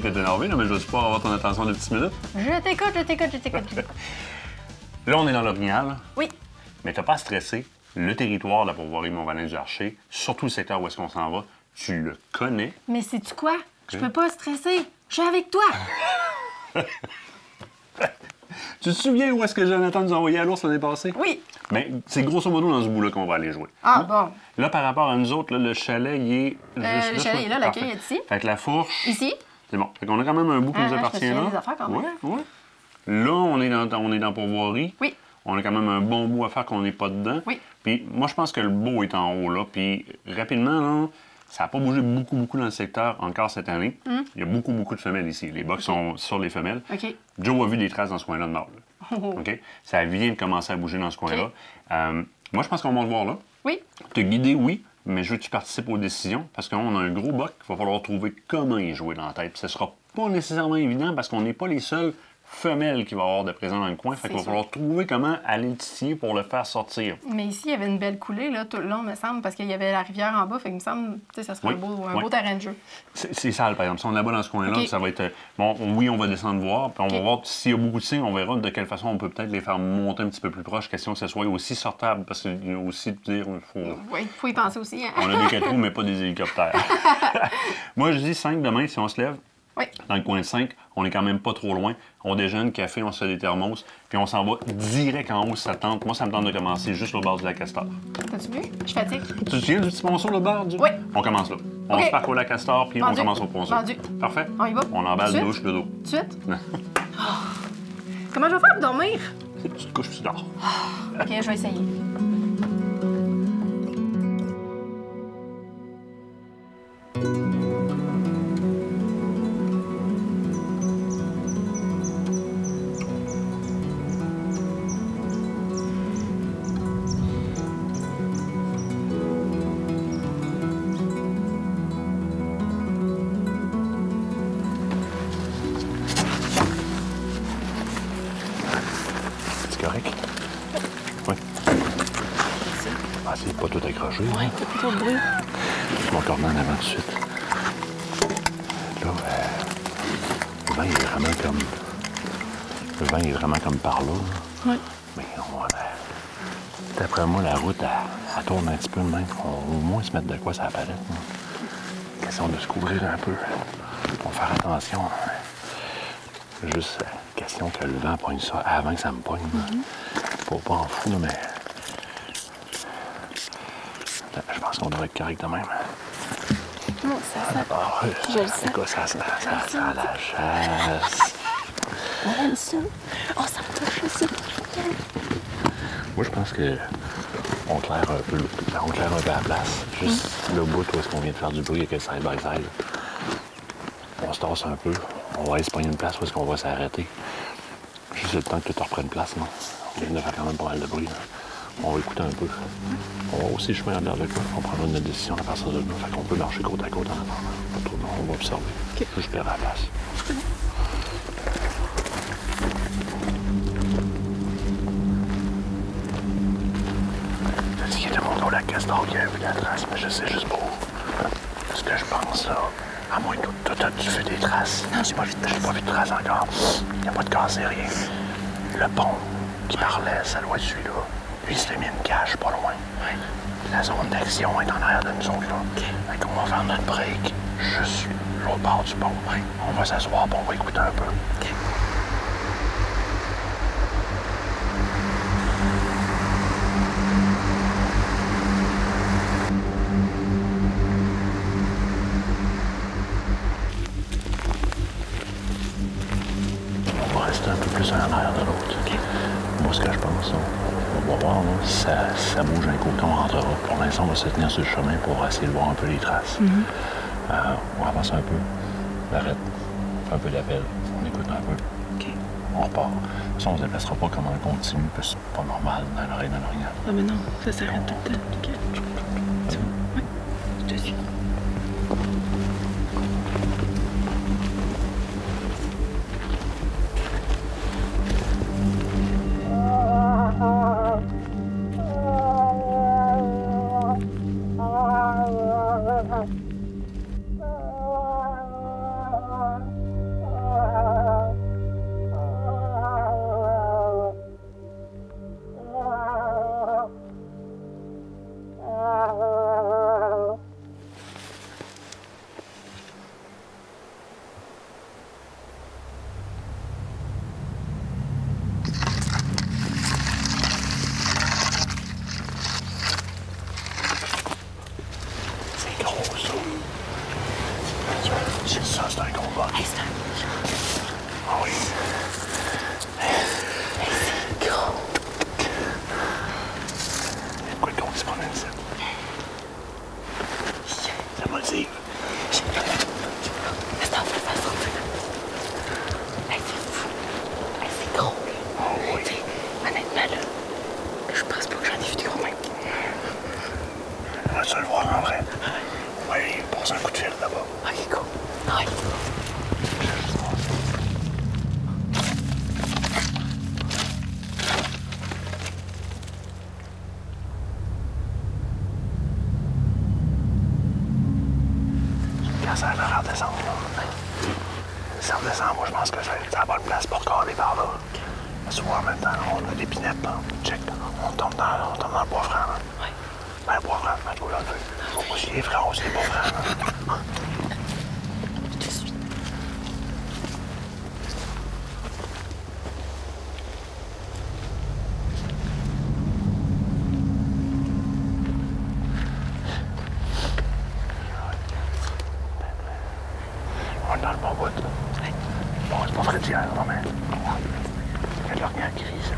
que t'es énervé, là, mais je veux pas avoir ton attention de 10 minutes. Je t'écoute. Là, on est dans l'Orignal. Oui. Mais t'as pas à stresser. Le territoire de la pourvoirie Mont-Valin du Archer, surtout le secteur où est-ce qu'on s'en va, tu le connais. Mais sais-tu quoi? Je peux pas stresser. Je suis avec toi. Tu te souviens où est-ce que Jonathan nous a envoyé à l'ours l'année passée? Oui. Mais c'est grosso modo dans ce bout-là qu'on va aller jouer. Ah, bon. Là, par rapport à nous autres, là, le chalet, il est... Le chalet est là, l'accueil est ici. Fait que la fourche... Ici. C'est bon. Fait qu'on a quand même un bout qui nous appartient je me là. souviens des affaires quand même. Ouais. Là, on est dans pourvoirie. Oui. On a quand même un bon bout à faire qu'on n'est pas dedans. Oui. Puis moi, je pense que le beau est en haut, là. Puis rapidement, là, ça n'a pas bougé beaucoup dans le secteur encore cette année. Il y a beaucoup de femelles ici. Les box sont sur les femelles. OK. Joe a vu des traces dans ce coin-là de mâles. OK? Ça vient de commencer à bouger dans ce coin-là. Moi, je pense qu'on va le voir là. Oui. Te guider, oui, mais je veux que tu participes aux décisions parce qu'on a un gros boc qu'il va falloir trouver comment y jouer dans la tête. Puis ce sera pas nécessairement évident parce qu'on n'est pas les seuls femelles qui vont avoir de présent dans le coin. Fait qu'il va falloir trouver comment aller le titiller pour le faire sortir. Mais ici, il y avait une belle coulée, là, tout le long, me semble, parce qu'il y avait la rivière en bas. Fait qu'il me semble, tu sais, ça serait un beau terrain de jeu. C'est sale, par exemple. Si on est là-bas dans ce coin-là, OK. ça va être... Bon, oui, on va descendre voir, puis on va voir s'il y a beaucoup de signes, on verra de quelle façon on peut peut-être les faire monter un petit peu plus proche, question que ce soit aussi sortable, parce qu'il y a aussi de dire, Oui, faut y penser aussi. Hein? On a des catrous, mais pas des hélicoptères. Moi, je dis 5 demain, si on se lève. Oui. Dans le coin de 5, on est quand même pas trop loin. On déjeune, café, on se fait des thermos, puis on s'en va direct en haut si ça tente. Moi, ça me tente de commencer juste au bord du lac Castor. T'as-tu vu? Je fatigue. Tu te souviens du petit ponceau, le bord? Oui. On commence là. On OK. se parque au lac Castor, puis Vendu. on commence au ponceau. Vendu. Parfait? On y va. On emballe Tout de douche, suite? le dos. Tout de suite? Oh. Comment je vais faire pour dormir? Tu te couches, puis tu dors. OK, je vais essayer. C'est correct? Oui. Ah, c'est pas tout accroché. Oui, c'est plutôt de bruit. Je mon cornet en avant tout de suite. Là, le vent est vraiment comme... Le vent est vraiment comme par là. Oui. Mais d'après moi, la route, elle tourne un petit peu de même. On va au moins se mettre de quoi ça apparaît. Question de se couvrir un peu. Pour faire attention. Juste question que le vent pogne ça avant que ça me pogne. Pas en fou, mais... Je pense qu'on devrait être correct de même. Non, ça. Ah, ouais. Je le sens. C'est quoi, ça sent la chasse. On aime ça. Oh, ça me touche aussi. Moi, je pense que on claire un peu la place. Juste le bout où est-ce qu'on vient de faire du bruit avec le side-by-side. On se tasse un peu. On va aller se pogner une place où est-ce qu'on va s'arrêter. Juste le temps que tout reprenne place, non? On vient de faire quand même pas mal de bruit, là. On va écouter un peu. On va aussi le chemin en l'air de quoi. On prendra notre décision à partir de là. Fait qu'on peut marcher côte à côte en attendant. Pas trop long, on va observer. OK. Juste perdre la place. Est-ce qu'il y a des monde au lac Castor qui a vu la trace, mais je sais juste pas où. Ce que je pense, là, à moins que toi, tu fais des traces. Non, j'ai pas vu de traces encore. Il n'y a pas de cassé, rien. Le pont qui parlait, ça doit être celui-là. Lui, il s'était mis une cache pas loin. Ouais. La zone d'action est en arrière de nous autres, là. Okay. Fait qu'on va faire notre break juste l'autre bord du pont. Ouais. On va s'asseoir, on va écouter un peu. Okay. On va rester un peu plus en arrière de l'autre. Okay. Moi, ce que je pense, on va voir, là, si ça bouge un côté, on rentrera. Pour l'instant, on va se tenir sur le chemin pour essayer de voir un peu les traces. On avance un peu, on arrête, fait un peu d'appel, on écoute un peu. Okay. On repart. De toute façon, on ne se déplacera pas comme on continue, parce que c'est pas normal dans l'oreille de l'orignal. Ah, mais non, ça s'arrête tout le temps. Okay. Tu vois? Oui, je te suis. pense que c'est la bonne place pour regarder par là. Souvent, en même temps, on a l'épinette, là. Check. On tombe dans le bois franc, là. Ouais. Ben, le bois franc, ben, tu vois, là, on aussi les francs, aussi les bois francs, là. Je te suis. On est dans le bon bout, là. Ouais. Bon, c'est pas Frédéric, non, mais... Il y a de l'organe qui vit, ça.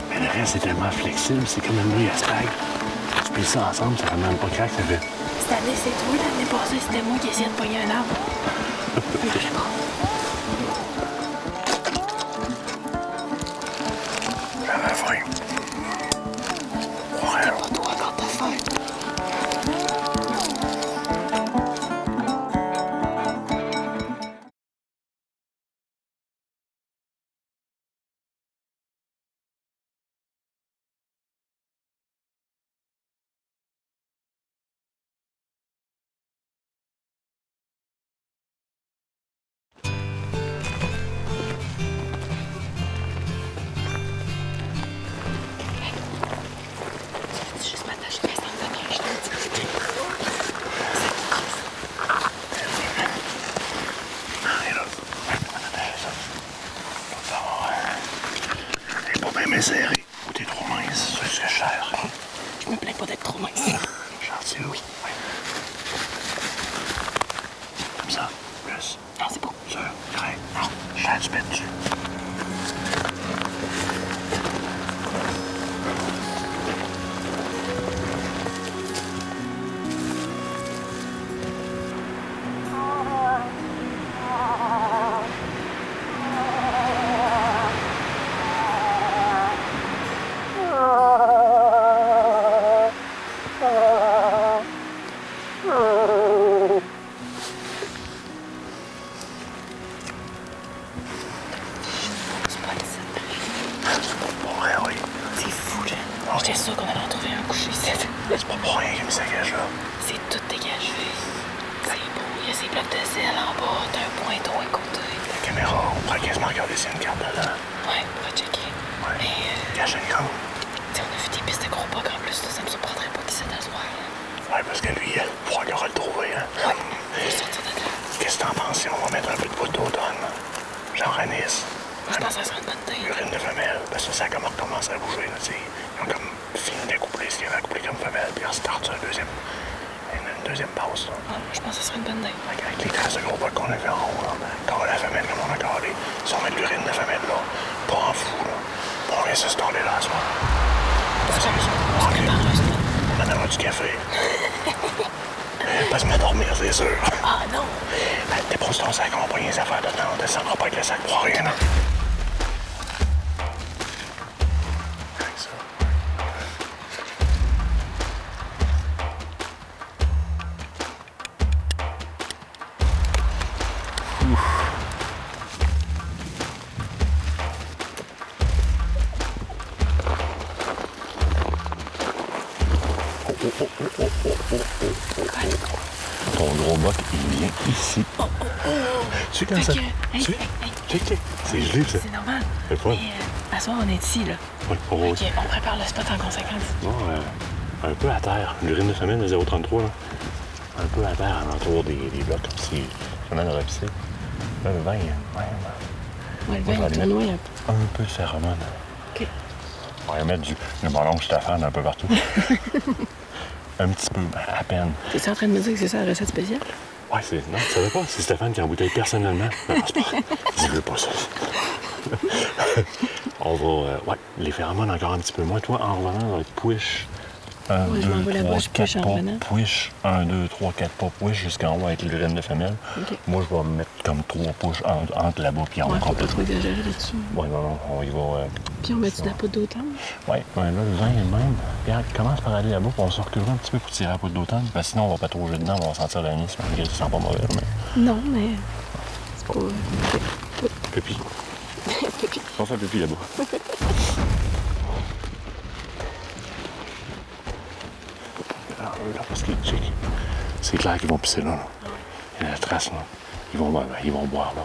Mais le reste est tellement flexible, c'est comme une nouille à spag. Tu plies ça ensemble, ça fait même pas craque, ça fait. Cette année, c'est toi. L'année passée, c'était moi qui essayais de pogner un arbre. Marche pas. J'avais faim. Ouais. C'est pas toi quand t'as faim. Mais serré. Ou t'es trop mince, c'est cher. Je me plains pas d'être trop mince. Gentil, oui. Comme ça, plus. Non, c'est bon. Sûr, craint. Non, cher, tu pètes dessus. J'étais sûre qu'on allait en trouver un couché ici. C'est pas pour rien qu'il me sagage là. C'est tout dégagé. C'est beau, il y a ces blocs de sel en bas, t'as un pointeau à côté. La caméra, on pourrait quasiment regarder si y a une carte là. Ouais, on pourrait checker. Ouais. Mais la chaîne grande. T'sais, on a vu des pistes de gros bocs en plus, ça me surprendrait pas qu'il s'est d'asseoir. Ouais, parce que lui, il faudra qu'il aura le trouvé. Hein. Ouais, faut sortir de là. Qu'est-ce que t'en penses si on va mettre un peu de poudre d'automne? Genre anis. Moi, je pense que ça serait une bonne idée. Urine de femelle. Parce que ça a comme recommencé à bouger. Là, ils ont comme fini d'accoupler ce qu'ils avaient accouplé comme femelle. Puis on start sur une deuxième pause. Là. Ouais, je pense que ça serait une bonne idée. Avec les traces de gros bocs qu'on a fait en haut. Là. Quand la femelle, comme on a calé. Si on met de l'urine de femelle là, pas en fou. Là. On vient se staller là ce soir. On amènera du café. Pas se mettre à dormir, c'est sûr. Ah non! Dépose ton sac, on va prendre les affaires dedans. On descendra pas avec le sac pour rien. Hein. Avec ça. Ton gros boc, il vient ici. Tu sais quand ça... Check. C'est gelé, ça. C'est normal. C'est pas. À ce soir, on est ici, là. Oui, OK, on prépare le spot en conséquence. Non, un peu à terre. L'urine de femelle de 0,33, là. Un peu à terre, alentour des blocs, comme si la femelle aurait pissé. Là, le vin, Ouais, le vin, il tournoie un peu. un peu de phéromone. OK. On va mettre du ballon Stéphane un peu partout. Un petit peu, à peine. T'es-tu en train de me dire que c'est ça la recette spéciale? Ouais, non, tu savais pas. C'est Stéphane qui embouteille personnellement. Non, c'est pas. Dis-le pas ça. On va. Ouais, les phéromones encore un petit peu moins. Toi, en revenant, ça va être push. 1, Ouais, je 2, m'envoie la 3, bouche, 4 push en pas. revenant. Push. 1, 2, 3, 4 pas. Push jusqu'en haut avec l'urine de femelle. OK. Moi, je vais me mettre comme 3 push entre là-bas puis en haut Ouais, faut pas complètement. trop exagérer là-dessus. Ouais, non, on y va. Puis on met-tu de la poudre d'automne? Ouais, là, le vin est le même. Regarde, commence par aller là-bas, puis on se reculera un petit peu pour tirer la poudre d'automne. Parce que sinon, on va pas trop jouer dedans, on va sentir l'anis, malgré que ça sent pas mauvais. Mais... Non, mais c'est pas... Pépi. On fait pépi là-bas. Alors, là, parce que, check, c'est clair qu'ils vont pisser là. Il y a la trace, là. Ils vont boire, là.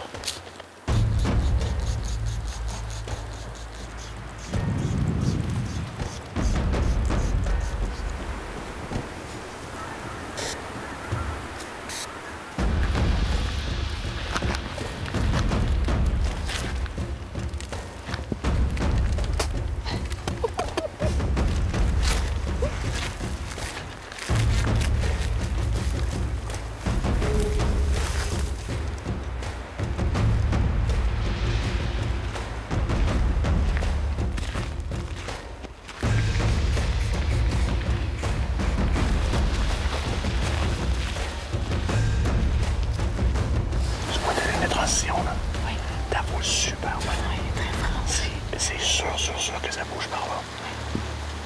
Transition, là. Oui. Ta bouge super bien. Ouais, très français. C'est sûr que ça bouge par là.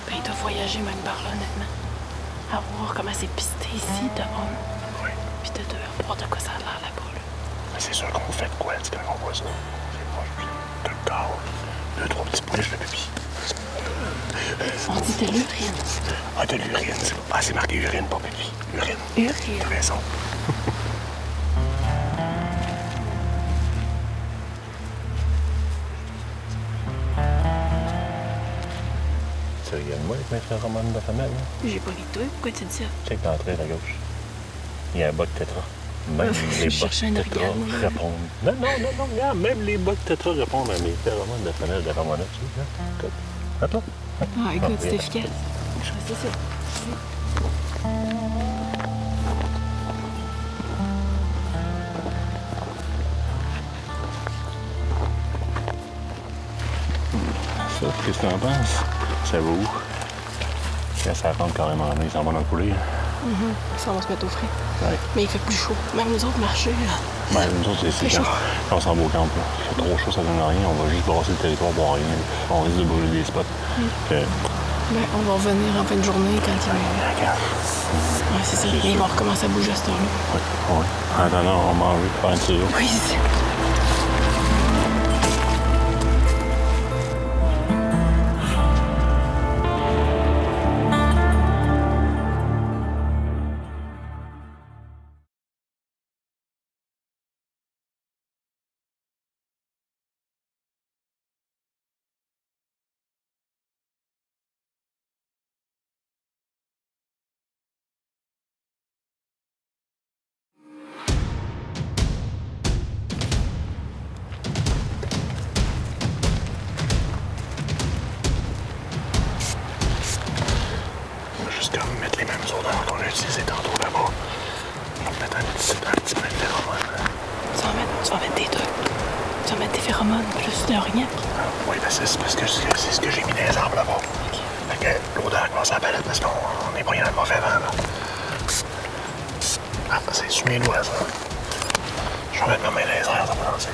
Ben, il doit voyager même par là, honnêtement. À voir comment c'est pisté ici, de un. Oui. Puis de deux, à voir de quoi ça a l'air là-bas, là. Mais c'est sûr qu'on fait de quoi, tu sais, quand on voit ça. C'est moi, je te corps. 2, 3 petits pouliches de pipi. On dit de l'urine. Ah, de l'urine. C'est marqué urine, pas pipi. Urine. Urine. T'as raison. Tu regardes moi avec mes phéromones de femelle, là? J'ai pas les deux. Pourquoi tu dis ça? Check l'entrée à gauche. Il y a un bug tétra. Même Je les cherchais bocs un tétra organe, moi. répondent. Non, regarde, même les bocs tétra répondent à mes phéromones de femelle de phéromones. Tu sais, là? Écoute, hop là. Ah, écoute, c'est regarde. efficace. Choisis ça. Ça, qu'est-ce que t'en penses? Ça va où? Là, ça rentre carrément là, ça va dans le poulet. Ça, on va se mettre au frais. Ouais. Mais il fait plus chaud. Même nous autres, marcher, là. Ben, nous autres, c'est chaud. quand on s'en va au camp. Là. Il fait trop chaud, ça donne rien. On va juste brasser le territoire pour rien. On risque de brûler des spots. Que... Ben, on va revenir en fin de journée quand il va... La cave. Ouais, c'est ça. Il va recommencer à bouger à cette heure-là. Oui. En attendant, on va manger, faire un petit Oui, c'est... juste comme mettre les mêmes odeurs qu'on a utilisées tantôt là-bas. On va mettre un petit peu de phéromone. Tu vas mettre des trucs. Tu vas mettre des phéromones plus de rien. Oui, ben c'est parce que c'est ce que j'ai mis dans les arbres là-bas. OK. Fait que l'odeur commence à apparaître parce qu'on est pris dans le mauvais vent, là. Ah, c'est sur mes doigts, ça. Je vais mettre ma main dans les airs, ça va lancer.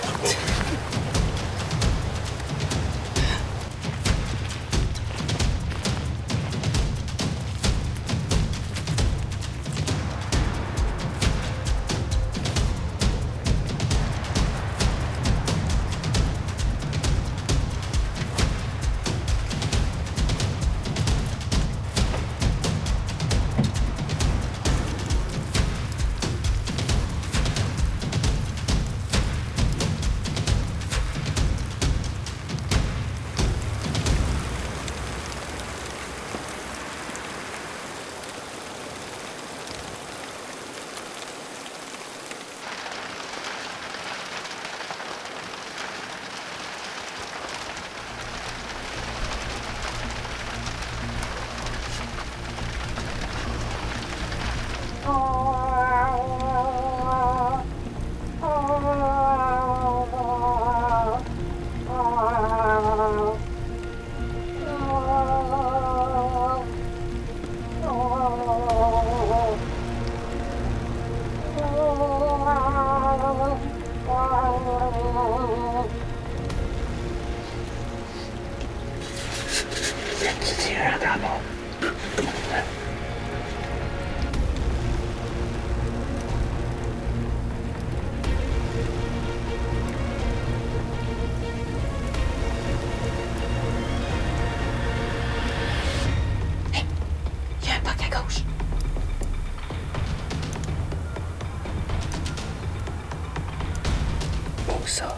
Ça,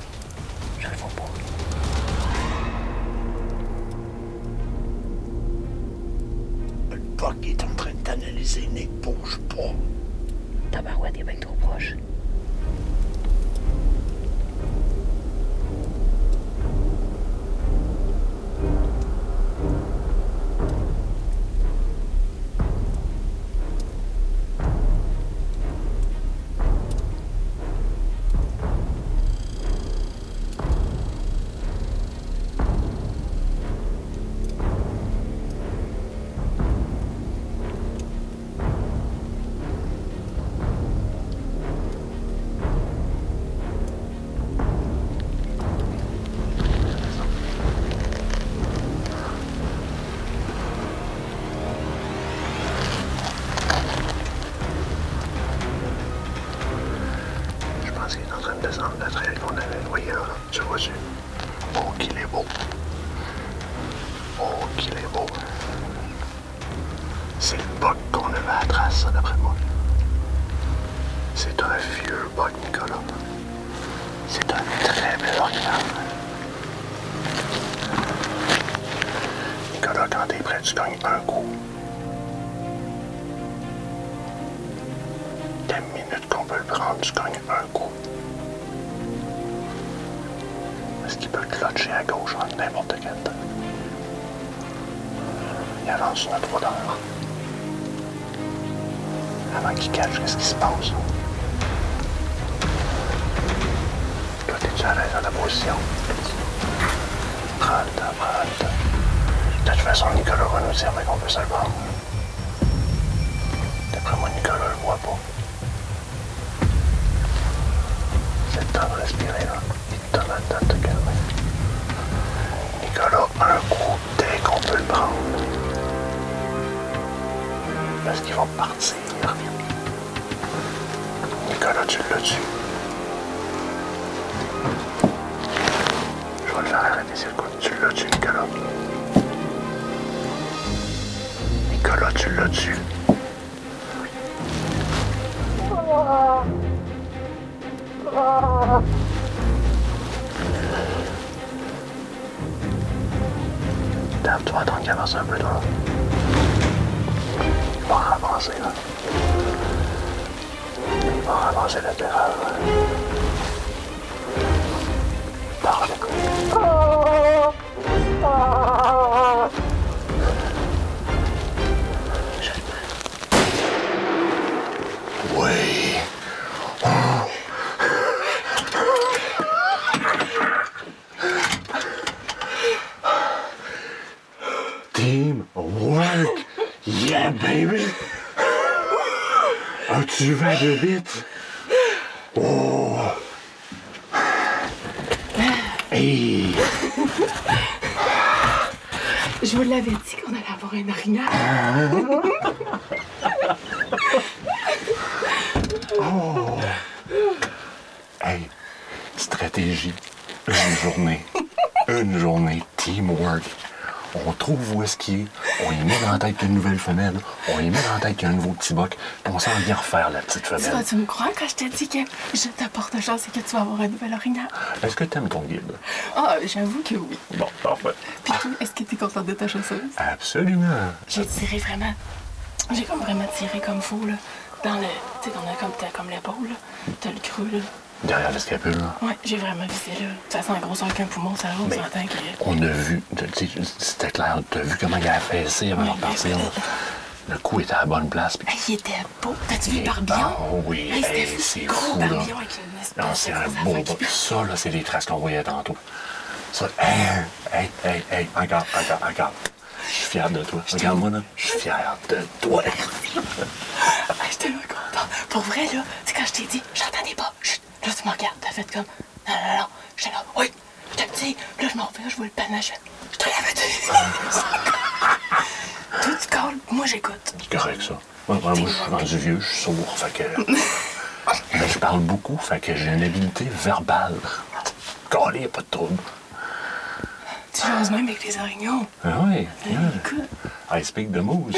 je le vois pas. Le bug est en train de t'analyser, Nick, bouge pas. Tabarouette est bien trop proche. Descendre la traîne qu'on avait. Voyez là, tu vois-tu? Oh, qu'il est beau. Oh, qu'il est beau. C'est le bug qu'on avait à la trace, ça, d'après moi. C'est un vieux bug, Nicolas. C'est un très bel organe. Nicolas, quand t'es prêt, tu gagnes un coup. Des minutes qu'on peut le prendre, tu gagnes un coup. Est-ce qu'il peut clutcher à gauche en n'importe quel temps? Il avance notre odeur. Avant qu'il catche, qu'est-ce qui se passe? Toi, t'es-tu à l'aise dans la position? Prends le temps, prends le temps. De toute façon, Nicolas va nous dire qu'on peut se le prendre. D'après moi, Nicolas le voit pas. C'est le temps de respirer, là. Il te donne le temps de te calmer. Nicolas, un coup dès qu'on peut le prendre. Parce qu'il va partir. Nicolas, tu l'as tué. Je vais le faire arrêter, c'est le coup. Tu l'as tué, Nicolas. Nicolas, tu l'as tué. Dave, tu vas attendre qu'il avance un peu, toi. Il va ramasser, là. Il va ramasser la terreur. Parfait. Je Teamwork! Yeah, baby! As-tu vu de vite? Oh! Hey! Je vous l'avais dit qu'on allait avoir un orignal. Oh! Hey, stratégie, une journée, teamwork. On trouve où est-ce qu'il est, on y met dans la tête qu'il y a une nouvelle femelle, on y met dans la tête qu'il y a un nouveau petit boc, puis on s'en vient refaire la petite femelle. Tu me crois quand je te dis que je t'apporte chance et que tu vas avoir un nouvel orignal? Est-ce que t'aimes ton guide? Ah, j'avoue que oui. Bon, parfait. Puis toi, est-ce que t'es contente de ta chasseuse? Absolument. J'ai tiré vraiment. J'ai comme vraiment tiré comme fou, là. Dans le. Tu sais, t'as comme l'épaule, là. T'as le creux, là. Derrière l'escapule, là. Ouais, j'ai vraiment visé, là. De toute façon, un gros sac qu'un poumon, ça va, on s'entend que. On a vu, tu sais, c'était clair, t'as vu comment il a affaissé avant de repartir, là. Le coup était à la bonne place. Puis... il était beau. T'as-tu vu le barbillon? Oh oui, Hey, c'est gros fou, là. barbillon avec une espèce Non, c'est un de beau savate. boc. Ça, là, c'est les traces qu'on voyait tantôt. Ça, hey, encore. Je suis fier de toi. Regarde-moi, là. Je suis fier de toi. Je suis tellement contente. Pour vrai, là, tu sais, quand je t'ai dit, j'entendais pas. Chut. Là, tu me regardes, t'as fait comme, non. J'étais là, oui, je te le dis. Puis là, je m'en reviens, je vois le panache. Je te l'avais dit. Toi, tu calmes, moi, j'écoute. C'est correct, ça. Moi, je suis rendu vieux, je suis sourd, fait que... Mais je parle beaucoup, fait que j'ai une habileté verbale. Calé, y a pas de trouble. Tu jases même avec les orignaux. Ah oui, Écoute. I speak the moose.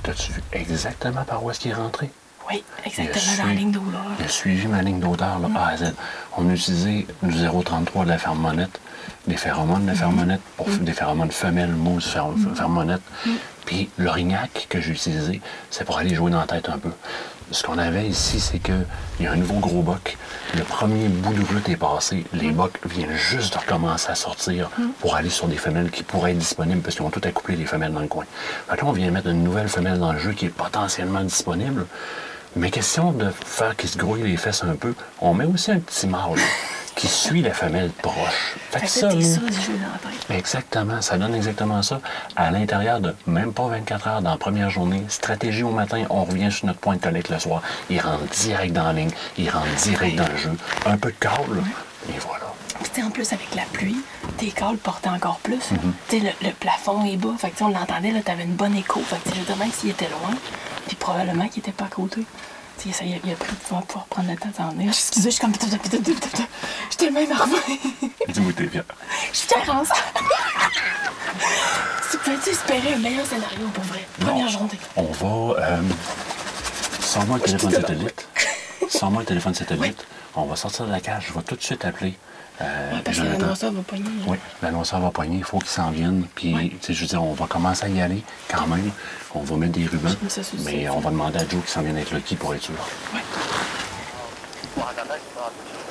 T'as-tu vu exactement par où est-ce qu'il est rentré? Oui, exactement dans la ligne d'eau, là. Il a suivi ma ligne d'odeur, là, A à Z. On a utilisé du 0,33 de la fermonette, des phéromones de la fermonette, pour des phéromones femelles, mousse, fermonette. Puis l'orignac que j'ai utilisé, c'est pour aller jouer dans la tête un peu. Ce qu'on avait ici, c'est qu'il y a un nouveau gros boc. Le premier bout de route est passé. Les bocs viennent juste de recommencer à sortir pour aller sur des femelles qui pourraient être disponibles parce qu'ils ont tout accouplé les femelles dans le coin. Fait que là, on vient mettre une nouvelle femelle dans le jeu qui est potentiellement disponible. Mais question de faire qu'il se grouille les fesses un peu, on met aussi un petit mâle qui suit la femelle proche. Fait que ça, t'es là, ça du jeu dans la tête. exactement, ça donne exactement ça. À l'intérieur de même pas 24 heures dans la première journée, stratégie au matin, on revient sur notre point de collecte le soir. Il rentre direct dans la ligne, il rentre direct dans le jeu. Un peu de câble, et voilà. Puis, tu sais, en plus, avec la pluie, tes câbles portaient encore plus. Tu sais, le plafond est bas. Fait que, tu sais, on l'entendait, là, t'avais une bonne écho. Fait que, tu sais, je veux dire, même s'il était loin, puis probablement qu'il était pas à côté. Tu sais, il a pris de pouvoir prendre le temps de s'en venir. Excusez, je suis comme... Je t'ai même armée. Dis-moi que t'es fier. Je suis fière en ça. Tu peux-tu espérer un meilleur scénario, pour vrai? Première journée. On va... Sors-moi un téléphone satellite. Sors-moi un téléphone satellite. On va sortir de la cage. Je vais tout de suite appeler. Parce que l'annonceur va pogner. Oui, l'annonceur va pogner. Il faut qu'il s'en vienne. Puis, tu sais, je veux dire, on va commencer à y aller quand même. On va mettre des rubans. Ça, c'est Mais ça. on va demander à Joe qu'il s'en vienne avec Lucky pour être sûr. Ouais.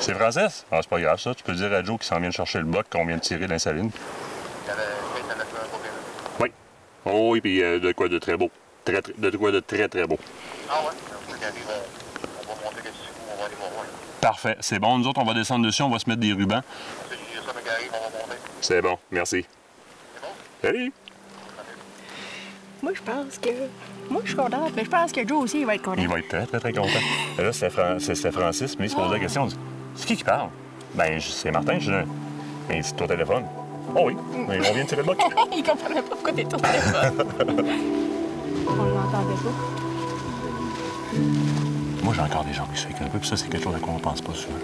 C'est Francis? Ah, c'est pas grave, ça. Tu peux dire à Joe qu'il s'en vient chercher le boc qu'on vient de tirer dans la saline. Oui. Oh oui, puis de quoi de très beau. De quoi de très, très beau. Ah ouais? Donc, ça arrive, on va monter dessus, on va aller voir. Parfait. C'est bon. Nous autres, on va descendre dessus, on va se mettre des rubans. C'est ça qui arrive, on va monter. C'est bon. Merci. C'est bon? Salut! Moi, je pense que... Moi, je suis contente, mais je pense que Joe aussi, il va être content. Il va être très, très, très content. Et là, c'est Francis, mais il se pose la question. On dit, c'est qui parle? Ben, c'est Martin. Je dis, mais c'est ton téléphone. Oh oui, mais on vient de tirer le boc. Il comprenait pas pourquoi t'es au téléphone. On l'entendait pas. Moi, j'ai encore des gens qui shake un peu, puis ça, c'est quelque chose à quoi on pense pas souvent.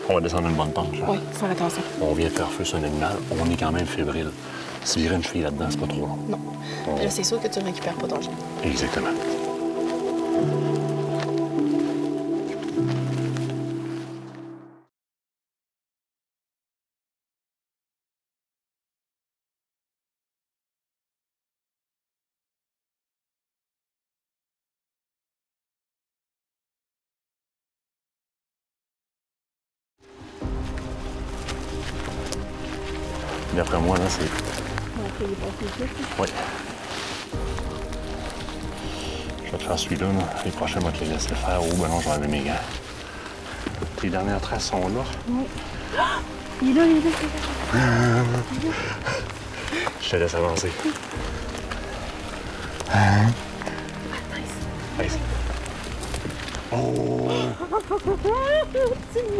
On va descendre une bonne pente, là. Oui, faire attention. On vient de faire feu sur un animal, on est quand même fébrile. Si virer une cheville là-dedans, c'est pas trop long. Non. Là, c'est sûr que tu ne récupères pas ton chien. Exactement. D'après moi, là, c'est... Oui. Je vais te faire celui-là, là. Les prochains, je vais te les laisser faire. Oh, ben non, je vais enlever mes gants. Les dernières traces sont là. Il est là, il est là. Je te laisse avancer. Hein? Hey, oh!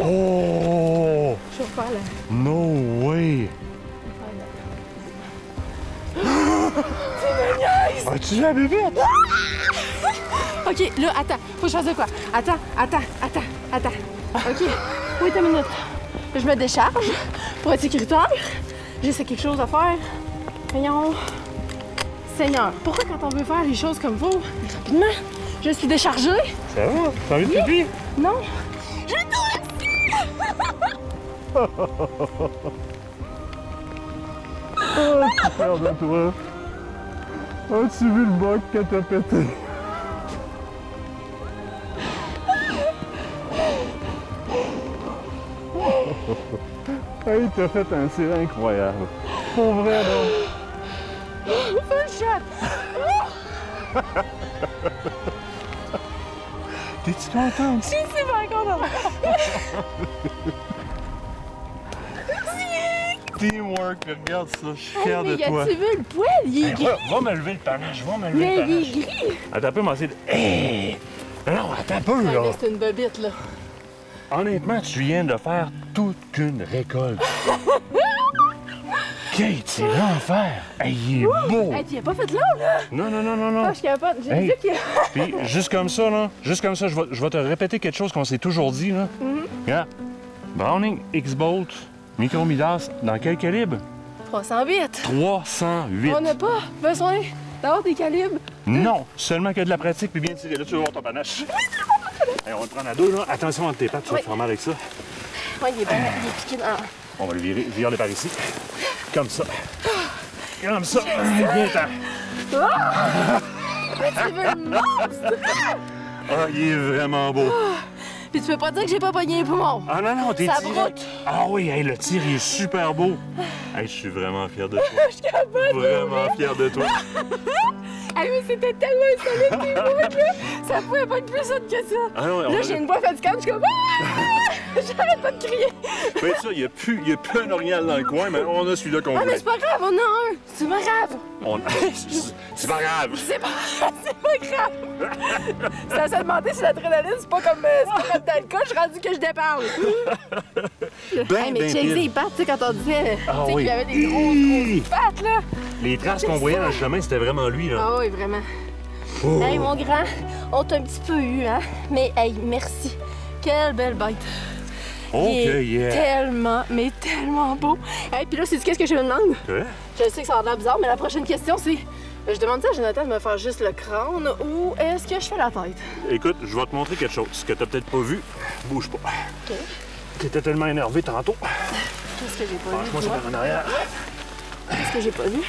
Oh! Je vais faire la... No way! As-tu la bébête? OK, là, attends. Faut que je fasse de quoi? Attends. OK. Wait a minute. Je me décharge pour être sécuritaire. J'essaie quelque chose à faire. Voyons. Seigneur, pourquoi quand on veut faire les choses comme vous, rapidement, je suis déchargée? Ça va? T'as envie de pipi? Non. Oh, tu perds de toi. As-tu vu le boc que t'as pété? Hey, t'as fait un tir incroyable. Pour vrai, là. Full shot! T'es-tu contente? Je suis super contente! Teamwork, regarde ça, je suis fier Hey, mais de toi. as-tu vu le poil? Il est gris! Va me lever le panache, va me lever Mais le il panache. est gris! Attends un peu, m'essayer de... Hey! Non, attends un peu, Ouais, là. mais c'est une bobite, là. Honnêtement, tu viens de faire toute une récolte. Kate, c'est l'enfer. Hey, il est beau. Hey, tu l'as pas fait long, là? Non. Ah, je suis capable. J'ai Hey. dit qu'il Puis, juste comme ça, je vais te répéter quelque chose qu'on s'est toujours dit, là. Regarde. Browning X-Bolt Micro-Midas, dans quel calibre? 308. 308. On n'a pas besoin d'avoir des calibres. Non, seulement que de la pratique puis bien tiré. Là, tu vas voir ton panache. Hey, on va le prendre à deux, là. Attention entre tes pattes, tu vas te faire mal avec ça. Ouais, il est piqué dans... On va le virer par ici. Comme ça. Comme ça. Bien-t'en. Mais tu veux le monstre! Ah, il est vraiment beau. Puis tu peux pas dire que j'ai pas pogné les poumons. Ah non, t'es Ça tiré. broute. Ah oui, hey, le tir, il est super beau. Hey, je suis vraiment fier de toi. Je suis capable. Vraiment fier de toi. Hey, mais c'était tellement insolite tes bouts, là. Ça pouvait pas être plus haute que ça. Ah non, Là, j'ai une voix fatigante, je suis comme... Ah! J'arrête pas de crier. Ben ça, il n'y a plus un orignal dans le coin, mais on a celui-là qu'on Ah, mais voulait. c'est pas grave, on en a un. C'est pas grave. C'est pas grave. C'est pas grave. C'est à se demander si l'adrénaline, c'est pas comme dans le cas, je suis rendu que je déparle. Hey, mais check les pattes, tu sais, quand on disait Ah tu sais, oui. qu'il y avait des grosses pattes, là. Les traces qu'on voyait dans le chemin, c'était vraiment lui, là. Ah oui, vraiment. Oh. Hey, mon grand, on t'a un petit peu eu, hein? Mais, hey, merci. Quelle belle bête. OK, Il est yeah. tellement, mais tellement beau. Hey, puis là, c'est qu'est-ce que je me demande? Quoi? Je sais que ça a l'air bizarre, mais la prochaine question, c'est... Je demande ça à Jonathan de me faire juste le crâne ou est-ce que je fais la tête? Écoute, je vais te montrer quelque chose que t'as peut-être pas vu. Bouge pas. OK. T'étais tellement énervé tantôt. Qu'est-ce que j'ai pas vu? Moi, c'est toi? par en arrière. Qu'est-ce que j'ai pas vu?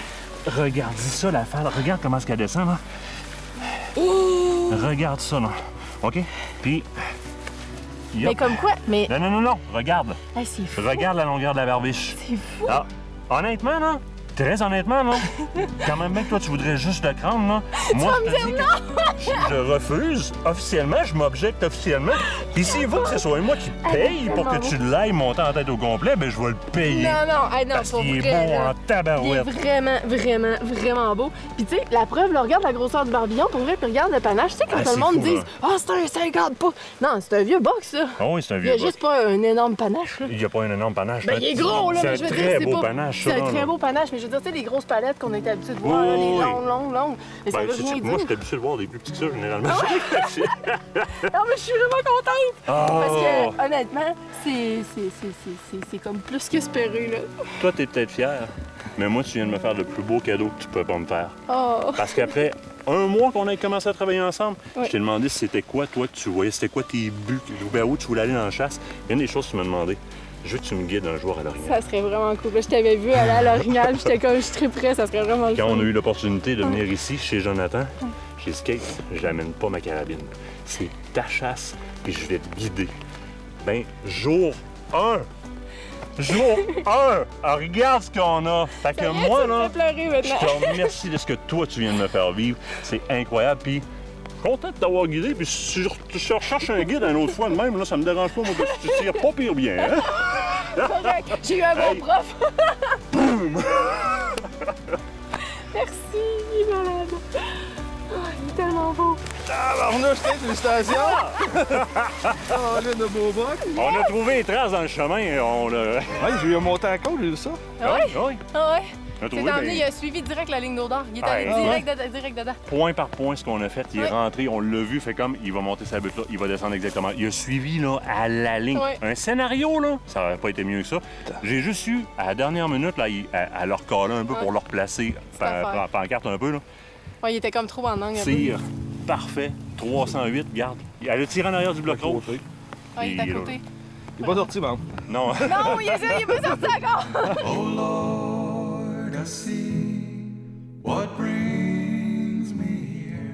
Regarde ça, la falle. Regarde comment est-ce qu'elle descend, là. Oh! Regarde ça, là. OK? Puis... Mais comme quoi? Mais... Non. Regarde. Hey, c'est fou. Regarde la longueur de la barbiche. C'est fou. Ah, honnêtement, là, très honnêtement, là, quand même bien que toi, tu voudrais juste le crâne, là. Moi, je te dis que je refuse officiellement, je m'objecte officiellement. Puis s'il faut que ce soit moi qui paye pour que tu l'ailles monter en tête au complet, ben je vais le payer. Non, hey, non, Parce pour qu'il est vrai, beau là. en tabarouette. Il est vraiment beau. Puis tu sais, la preuve, là, regarde la grosseur du barbillon, pour vrai, puis regarde le panache. Tu sais, quand Ah, tout le c'est monde fou, dit là. « Ah, c'est un 50 pouces! » Non, c'est un vieux box, ça. Ah oui, c'est un Il y vieux a boc. juste pas un énorme panache, là. Il n'y a pas un énorme panache. Ben, il est gros, là, C'est mais un je veux dire, très c'est beau pas... panache, C'est ça, un là, très là. beau panache, mais je veux dire, tu sais, les grosses palettes qu'on était habitués de voir, là, Oui, les oui. longues. Mais ça Ben, veut c'est- rien moi, dire. j'étais habitué de voir des plus petits que ça, généralement. Non, mais je suis vraiment contente! Oh! Parce que, honnêtement, c'est comme plus qu'espéré, là. Toi, t'es peut-être fier, mais moi, tu viens de me faire le plus beau cadeau que tu peux pas me faire. Oh! Parce qu'après un mois qu'on a commencé à travailler ensemble, Oui. je t'ai demandé si c'était quoi, toi, que tu voyais, c'était quoi tes buts, vers où tu voulais aller dans la chasse. Il y a une des choses que tu m'as demandé. Je veux que tu me guides un jour à l'Orignal. Ça serait vraiment cool. Là, je t'avais vu aller à l'Orignal, puis j'étais comme, je suis très près, ça serait vraiment Quand cool. on a eu l'opportunité de venir ici, chez Jonathan, chez Skate, j'amène pas ma carabine. C'est ta chasse, puis je vais te guider. Ben, jour 1! Jour 1! Regarde ce qu'on a! Fait que moi, Ça me là, fait pleurer je maintenant. te remercie de ce que toi, tu viens de me faire vivre. C'est incroyable, puis content de t'avoir guidé, puis si tu recherches un guide une autre fois de même, là, ça me dérange pas, moi, parce que tu tires pas pire bien, hein? Correct. J'ai eu un bon Hey. prof. Boum! Merci, il est malade. Oh, il est tellement beau. Tabarnouche, félicitations! Oh, là, de beau boc. On a trouvé les traces dans le chemin. On l'a... Ouais, j'ai eu monté à la côte, j'ai vu ça. Ah ouais? Oui. Ah ouais? On a C'est trouvé, emmené, il a suivi direct la ligne d'odeur. Il est allé Ouais. direct dedans. point par point ce qu'on a fait. Il est Ouais. rentré, on l'a vu, fait comme il va monter sa butte là, il va descendre exactement. Il a suivi là, à la ligne. Ouais. Un scénario, là, ça n'aurait pas été mieux que ça. J'ai juste eu, à la dernière minute, là, à leur coller un peu pour leur placer affaire. pancarte un peu. Là. Ouais, il était comme trop en angle. Tir parfait, 308, garde. Elle a tiré en arrière du bloc rouge. Ouais, il est à côté. Il est pas sorti, man. Non. Non, il est pas sorti encore! Oh Lord, I see what brings me here.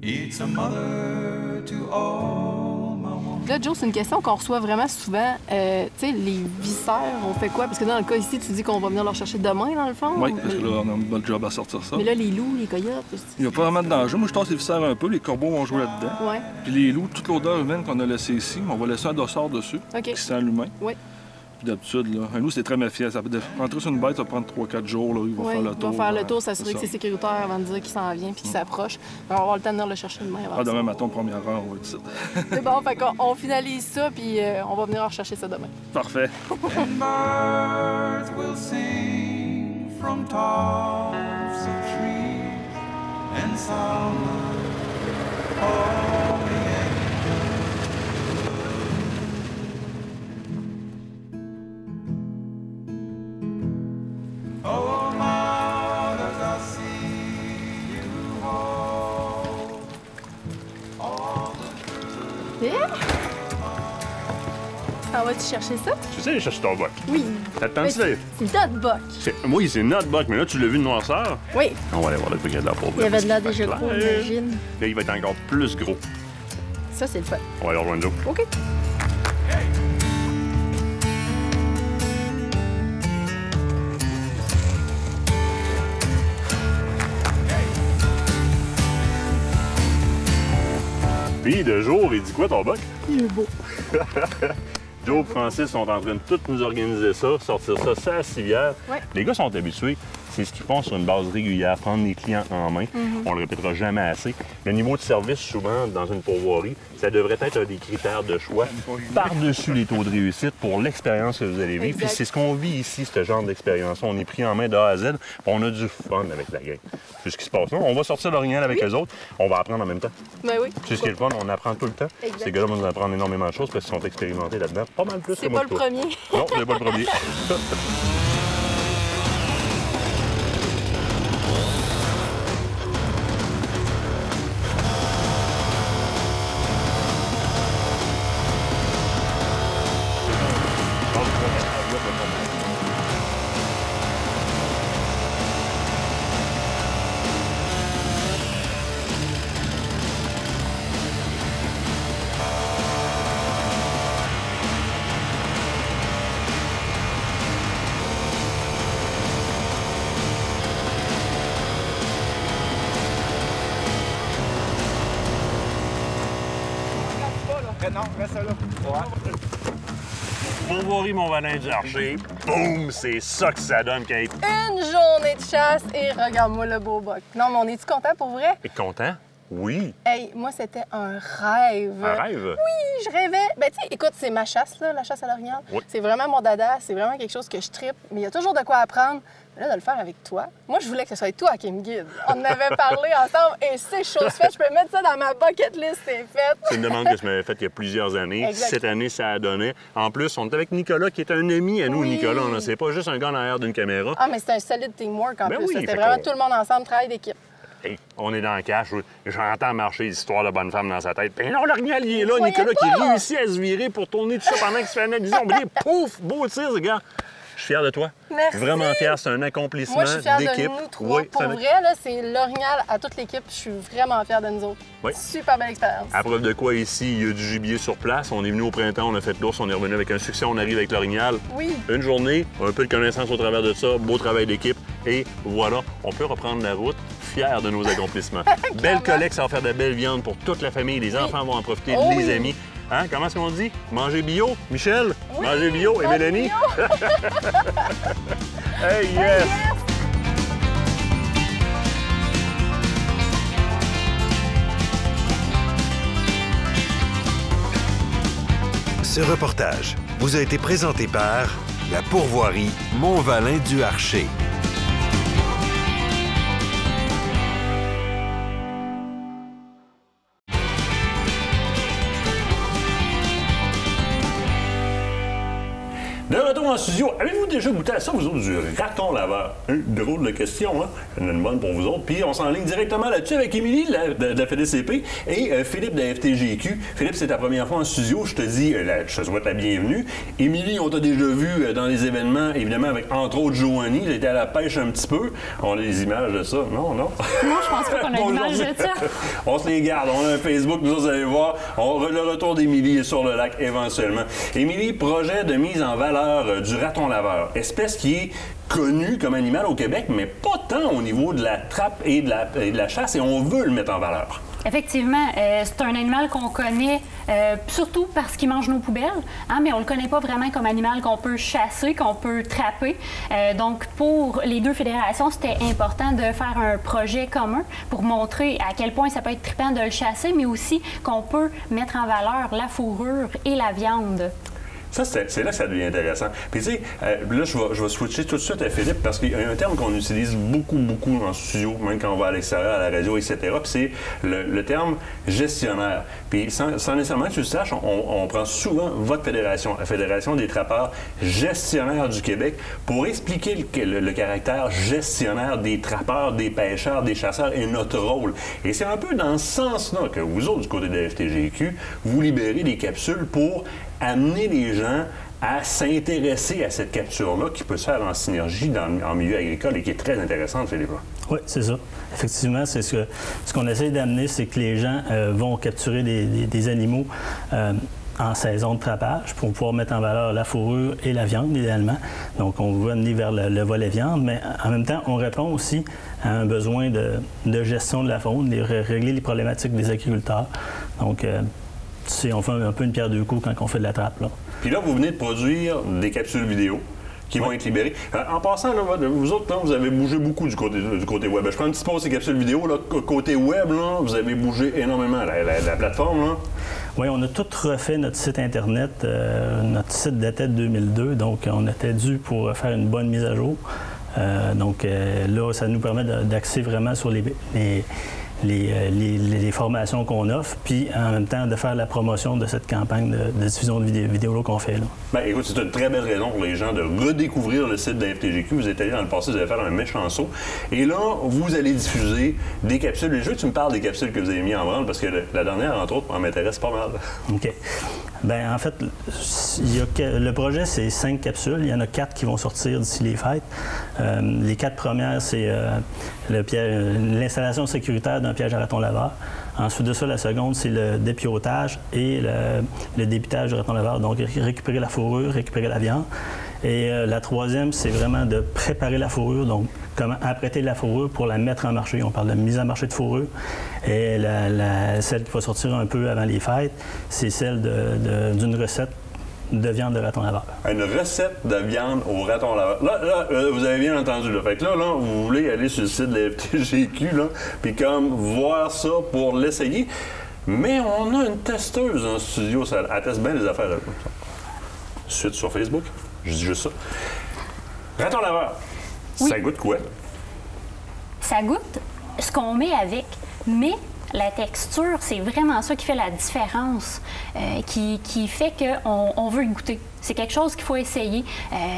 It's a mother to all my wants. Là, Joe, c'est une question qu'on reçoit vraiment souvent. Tu sais, les visseurs, on fait quoi? Parce que dans le cas ici, tu dis qu'on va venir leur chercher demain, dans le fond. Oui, parce que là, on a un bon job à sortir ça. Mais là, les loups, les coyotes... Il n'y a pas vraiment de danger. Moi, je tasse les viscères un peu, les corbeaux vont jouer là-dedans. Ouais, Puis les loups, toute l'odeur humaine qu'on a laissée ici, on va laisser un dossard dessus, OK. qui sent l'humain. Oui. Puis d'habitude, là, un loup, c'est très méfiant. Ça peut rentrer sur une bête, ça va prendre 3-4 jours. Là, il va Oui, faire le il tour. va faire le tour, c'est s'assurer que ça. c'est sécuritaire avant de dire qu'il s'en vient puis qu'il s'approche. On va avoir le temps de venir le chercher demain avant. Ah, ça. demain matin, première heure, on va être ici. C'est bon, fait qu'on finalise ça puis on va venir leur chercher ça demain. Parfait. And birds will sing from tops of trees and sound like holy angels. Oh, mothers, I see you hold all the Ah, vas-tu chercher ça? Tu sais, aller chercher ton boc. Oui. Ça te tente, Mais Steve? C'est notre boc. Oui, c'est notre boc, mais là, tu l'as vu de noirceur. Oui. On va aller voir le truc de la pauvre. Il y avait de là parce déjà qu'il gros, fait clair. imagine. Là, il va être encore plus gros. Ça, c'est le fun. On va aller rejoindre Joe. OK. Puis, de jour, il dit quoi, ton boc? Il est beau. Joe et Francis sont en train de tout nous organiser ça, sortir ça, ça à civière. Ouais. Les gars sont habitués. C'est ce qu'ils font sur une base régulière, prendre les clients en main. On le répétera jamais assez. Le niveau de service, souvent, dans une pourvoirie, ça devrait être un des critères de choix par-dessus les taux de réussite pour l'expérience que vous allez vivre. Puis Exact. c'est ce qu'on vit ici, ce genre d'expérience. On est pris en main de A à Z, puis on a du fun avec la gang. C'est ce qui se passe là. On va sortir l'orignal avec eux autres. On va apprendre en même temps. Ben oui. C'est ce qui est le fun, on apprend tout le temps. Exact. Ces gars-là vont nous apprendre énormément de choses parce qu'ils sont expérimentés là-dedans. Pas mal plus que C'est moi pas que le toi. premier. Non, c'est pas le premier. Non, reste là. Pourvoirie Mont-Valin du Archer. Boum! C'est ça que ça donne quand Une journée de chasse et regarde-moi le beau boc. Non, mais on est-tu content pour vrai? T'es content? Oui. Hey, moi, c'était un rêve. Un rêve? Oui, je rêvais. Ben, tu sais, écoute, c'est ma chasse, là, la chasse à l'orignal. Oui. C'est vraiment mon dada, c'est vraiment quelque chose que je trippe, mais il y a toujours de quoi apprendre. Là, de le faire avec toi. Moi, je voulais que ce soit toi qui me guide. On en avait parlé ensemble et c'est chose faite. Je peux mettre ça dans ma bucket list, c'est fait. C'est une demande que je m'avais faite il y a plusieurs années. Exact. Cette année, ça a donné. En plus, on est avec Nicolas, qui est un ami à nous, Oui. Nicolas. C'est pas juste un gars en arrière d'une caméra. Ah, mais c'est un solide teamwork en Ben plus. oui, C'était fait vraiment qu'on- tout le monde ensemble, travail d'équipe. Hey, on est dans le cash. J'entends marcher des histoires de bonne femme dans sa tête. Ben non, l'orignal, il est là. voyais Nicolas qui pas. réussit à se virer pour tourner tout ça pendant qu'il se fait analyser. On me dit, pouf, beau tir, ce gars. Je suis fier de toi. Merci. Vraiment fier. C'est un accomplissement Moi, je suis fière d'équipe. de nous trois. Oui, Pour c'est un- vrai, là, c'est l'orignal à toute l'équipe. Je suis vraiment fière de nous autres. Oui. Super belle expérience. À preuve de quoi, ici, il y a du gibier sur place. On est venu au printemps, on a fait l'ours, on est revenu avec un succès, on arrive avec l'orignal. Oui. Une journée, un peu de connaissance au travers de ça, beau travail d'équipe, et voilà, on peut reprendre la route, fiers de nos accomplissements. Belle collecte, ça va faire de belles viandes pour toute la famille, les enfants vont en profiter, Oh les oui. amis. Hein? Comment est-ce qu'on dit? Manger bio, Michel? Oui, Manger bio et manger Mélanie? bio. Hey, yes! Yes! Ce reportage vous a été présenté par la pourvoirie Mont-Valin du Archer. De retour en studio, avez-vous déjà goûté à ça, vous autres, du raton laveur? Drôle de question, hein? J'en ai une bonne pour vous autres. Puis on s'enligne directement là-dessus avec Émilie de la FDCP et Philippe de la FTGQ. Philippe, c'est ta première fois en studio. Je te dis, je te souhaite la bienvenue. Émilie, on t'a déjà vu dans les événements, évidemment, avec entre autres Joanie. J'étais à la pêche un petit peu. On a des images de ça. Non? Non, je pense pas qu'on a l'image de ça. On se les garde. On a un Facebook, vous allez voir. Le retour d'Émilie est sur le lac éventuellement. Émilie, projet de mise en valeur du raton laveur, espèce qui est connue comme animal au Québec, mais pas tant au niveau de la trappe et de la chasse, et on veut le mettre en valeur. Effectivement, c'est un animal qu'on connaît surtout parce qu'il mange nos poubelles, hein, mais on le connaît pas vraiment comme animal qu'on peut chasser, qu'on peut trapper. Donc, pour les deux fédérations, c'était important de faire un projet commun pour montrer à quel point ça peut être trippant de le chasser, mais aussi qu'on peut mettre en valeur la fourrure et la viande. Ça, c'est là que ça devient intéressant. Puis tu sais, là, je vais switcher tout de suite à Philippe parce qu'il y a un terme qu'on utilise beaucoup en studio, même quand on va à l'extérieur, à la radio, etc. Puis c'est le terme gestionnaire. Puis sans nécessairement que tu le saches, on prend souvent votre fédération, la Fédération des trappeurs gestionnaires du Québec, pour expliquer le caractère gestionnaire des trappeurs, des pêcheurs, des chasseurs et notre rôle. Et c'est un peu dans ce sens-là que vous autres, du côté de la FTGQ, vous libérez des capsules pour amener les gens à s'intéresser à cette capture-là qui peut se faire en synergie en milieu agricole et qui est très intéressante, Philippe. Oui, c'est ça. Effectivement, c'est ce qu'on essaie d'amener, c'est que les gens vont capturer des animaux en saison de trappage pour pouvoir mettre en valeur la fourrure et la viande, idéalement. Donc, on veut amener vers le volet viande, mais en même temps, on répond aussi à un besoin de gestion de la faune, de régler les problématiques des agriculteurs. Donc, on fait un peu une pierre deux coups quand on fait de la trappe, là. Puis là, vous venez de produire des capsules vidéo qui vont être libérées. En passant, là, vous autres, là, vous avez bougé beaucoup du côté web. Je prends une petite pause ces capsules vidéo. Là, côté web, là, vous avez bougé énormément. La plateforme, là. Oui, on a tout refait notre site Internet. Notre site datait de 2002, donc on était dû pour faire une bonne mise à jour. Donc là, ça nous permet d'axer vraiment sur les formations qu'on offre, puis en même temps de faire la promotion de cette campagne de diffusion de vidéos qu'on fait là. Bien, écoute, c'est une très belle raison pour les gens de redécouvrir le site de la FTGQ. Vous êtes allé dans le passé, vous allez faire un méchant saut. Et là, vous allez diffuser des capsules. Je veux que tu me parles des capsules que vous avez mis en branle, parce que la dernière, entre autres, m'intéresse pas mal. OK. Bien, en fait, le projet, c'est 5 capsules. Il y en a 4 qui vont sortir d'ici les fêtes. Les 4 premières, c'est l'installation sécuritaire d'un piège à raton laveur. Ensuite de ça, la seconde, c'est le dépiotage et le dépitage du raton laveur. Donc, récupérer la fourrure, récupérer la viande. Et la troisième, c'est vraiment de préparer la fourrure, donc comment apprêter la fourrure pour la mettre en marché. On parle de mise en marché de fourrure. Et celle qui va sortir un peu avant les fêtes, c'est celle d'une recette de viande de raton laveur. Une recette de viande au raton laveur. Là, vous avez bien entendu. Là. Fait que là, vous voulez aller sur le site de la FTGQ, là, puis comme voir ça pour l'essayer. Mais on a une testeuse en studio. Elle teste bien les affaires. Suite sur Facebook. Je dis juste ça. Raton laveur, oui. Ça goûte quoi? Ça goûte ce qu'on met avec, mais la texture, c'est vraiment ça qui fait la différence, qui fait qu'on veut goûter. C'est quelque chose qu'il faut essayer.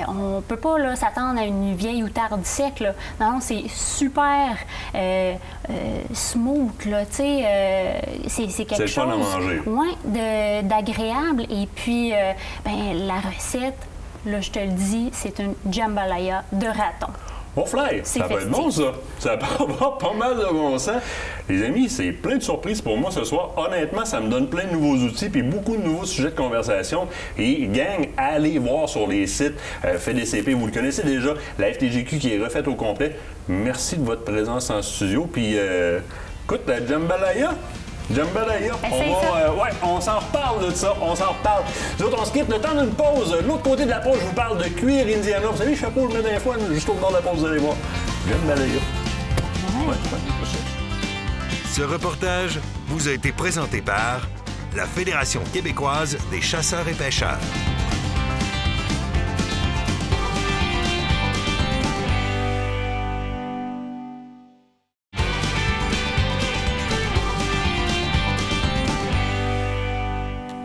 On ne peut pas s'attendre à une vieille outarde sec. Là. Non, c'est super smooth. Là, c'est quelque chose d'agréable. Et puis, la recette, là, je te le dis, c'est une jambalaya de raton. Bon fly, ça va être bon, ça. Ça va avoir pas mal de bon sens. Les amis, c'est plein de surprises pour moi ce soir. Honnêtement, ça me donne plein de nouveaux outils puis beaucoup de nouveaux sujets de conversation. Et gang, allez voir sur les sites FDCP. Vous le connaissez déjà, la FTGQ qui est refaite au complet. Merci de votre présence en studio. Puis, écoute, la jambalaya... Jambalaya, on s'en reparle de ça, on s'en reparle. Nous autres, on se quitte le temps d'une pause. De l'autre côté de la pause, je vous parle de cuir Indiana. Vous savez, le chapeau, je le mets d'un fois, juste au bord de la pause, vous allez voir. Jambalaya. Ce reportage vous a été présenté par la Fédération québécoise des chasseurs et pêcheurs.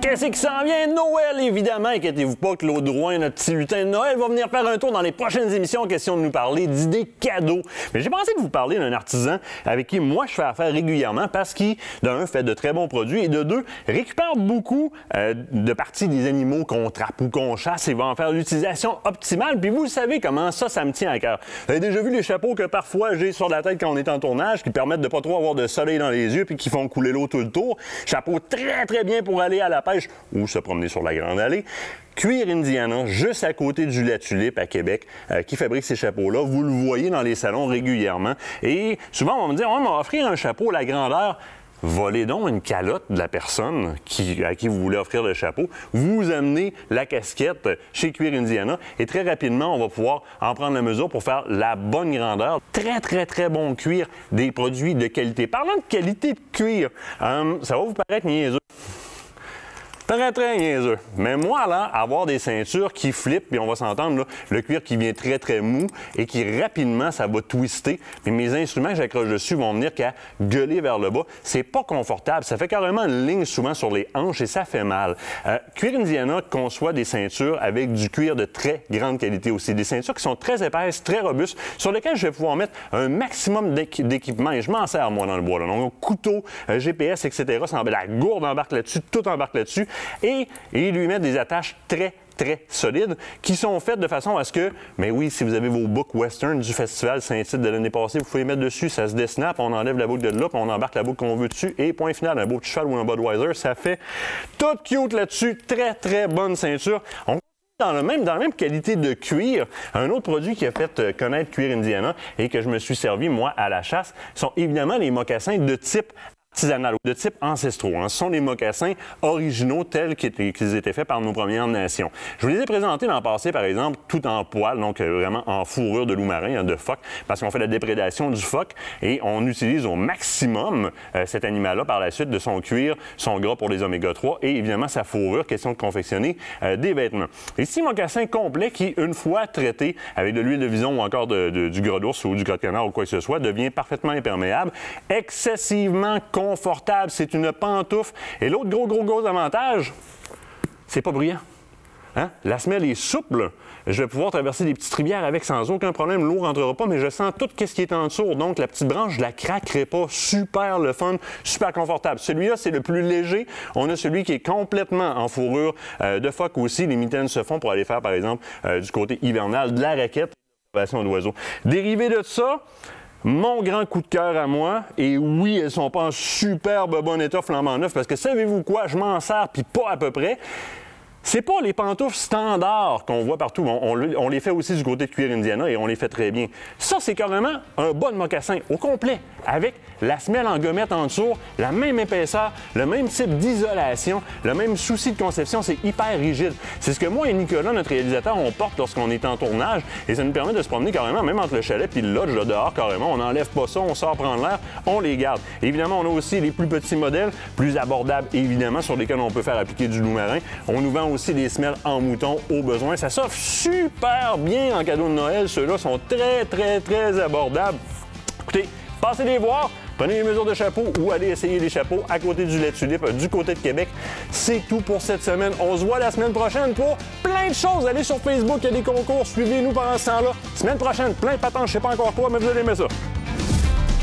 Qu'est-ce qui s'en vient? Noël, évidemment. Inquiétez-vous pas, Claude Drouin, notre petit lutin de Noël, va venir faire un tour dans les prochaines émissions, question de nous parler d'idées cadeaux. Mais j'ai pensé de vous parler d'un artisan avec qui moi je fais affaire régulièrement parce qu'il, d'un, fait de très bons produits et de deux, récupère beaucoup de parties des animaux qu'on trappe ou qu'on chasse et va en faire l'utilisation optimale. Puis vous savez comment ça me tient à cœur. Vous avez déjà vu les chapeaux que parfois j'ai sur la tête quand on est en tournage qui permettent de pas trop avoir de soleil dans les yeux puis qui font couler l'eau tout le tour. Chapeau très, très bien pour aller à la pêche ou se promener sur la Grande Allée. Cuir Indiana, juste à côté du La Tulipe à Québec, qui fabrique ces chapeaux-là. Vous le voyez dans les salons régulièrement. Et souvent, on va me dire, on va offrir un chapeau à la grandeur. Volez donc une calotte de la personne à qui vous voulez offrir le chapeau. Vous amenez la casquette chez Cuir Indiana et très rapidement, on va pouvoir en prendre la mesure pour faire la bonne grandeur. Très, très, très bon cuir, des produits de qualité. Parlant de qualité de cuir, ça va vous paraître niaiseux. Très, très niaiseux. Mais moi, là, avoir des ceintures qui flippent, puis on va s'entendre, là, le cuir qui vient très, très mou et qui, rapidement, ça va twister. Puis mes instruments que j'accroche dessus vont venir qu'à gueuler vers le bas. C'est pas confortable. Ça fait carrément une ligne souvent sur les hanches et ça fait mal. Cuir Indiana conçoit des ceintures avec du cuir de très grande qualité aussi. Des ceintures qui sont très épaisses, très robustes, sur lesquelles je vais pouvoir mettre un maximum d'équipement. Et je m'en sers, moi, dans le bois. Là. Donc, couteau, GPS, etc. La gourde embarque là-dessus, tout embarque là-dessus. Et lui mettre des attaches très, très solides qui sont faites de façon à ce que, mais oui, si vous avez vos boucles western du festival Saint-Tite de l'année passée, vous pouvez les mettre dessus, ça se desnap, on enlève la boucle de là, puis on embarque la boucle qu'on veut dessus, et point final, un beau petit cheval ou un Budweiser, ça fait tout cute là-dessus, très, très bonne ceinture. On dans la même qualité de cuir, un autre produit qui a fait connaître Cuir Indiana et que je me suis servi, moi, à la chasse, sont évidemment les mocassins de type artisanal ou de type ancestraux. Ce sont des mocassins originaux tels qu'ils étaient faits par nos Premières Nations. Je vous les ai présentés dans le passé, par exemple, tout en poil, donc vraiment en fourrure de loup-marin, de phoque, parce qu'on fait la déprédation du phoque et on utilise au maximum cet animal-là par la suite de son cuir, son gras pour les oméga-3 et évidemment sa fourrure, question de confectionner des vêtements. Ici, mocassin complet qui, une fois traité avec de l'huile de vison ou encore du gras d'ours ou du gras de canard ou quoi que ce soit, devient parfaitement imperméable, excessivement confortable, c'est une pantoufle. Et l'autre gros avantage, c'est pas bruyant. Hein? La semelle est souple. Je vais pouvoir traverser des petites rivières avec sans aucun problème. L'eau ne rentrera pas, mais je sens tout ce qui est en dessous. Donc, la petite branche, je la craquerai pas. Super le fun, super confortable. Celui-là, c'est le plus léger. On a celui qui est complètement en fourrure de phoque aussi. Les mitaines se font pour aller faire, par exemple, du côté hivernal, de la raquette, d'oiseaux. Dérivé de ça, mon grand coup de cœur à moi, et oui, elles sont pas en superbe bon état flambant neuf, parce que savez-vous quoi, je m'en sers, puis pas à peu près. C'est pas les pantoufles standards qu'on voit partout. On les fait aussi du côté de Cuir Indiana et on les fait très bien. Ça, c'est carrément un bon mocassin au complet, avec la semelle en gommette en dessous, la même épaisseur, le même type d'isolation, le même souci de conception, c'est hyper rigide. C'est ce que moi et Nicolas, notre réalisateur, on porte lorsqu'on est en tournage et ça nous permet de se promener carrément, même entre le chalet et le lodge, là, dehors carrément. On n'enlève pas ça, on sort prendre l'air, on les garde. Évidemment, on a aussi les plus petits modèles, plus abordables évidemment, sur lesquels on peut faire appliquer du loup marin. On nous vend aussi des semelles en mouton au besoin. Ça s'offre super bien en cadeau de Noël. Ceux-là sont très, très, très abordables. Écoutez, passez les voir. Prenez les mesures de chapeau ou allez essayer les chapeaux à côté du La Tulipe, du côté de Québec. C'est tout pour cette semaine. On se voit la semaine prochaine pour plein de choses. Allez sur Facebook, il y a des concours. Suivez-nous pendant ce temps-là. Semaine prochaine, plein de patentes. Je sais pas encore quoi, mais vous allez aimer ça.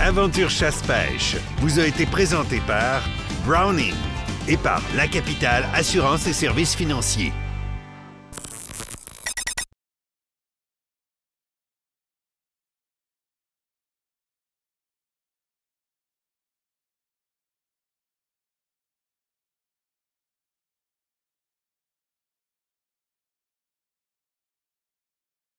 Aventure Chasse-Pêche vous a été présenté par Browning et par La Capitale Assurance et Services Financiers.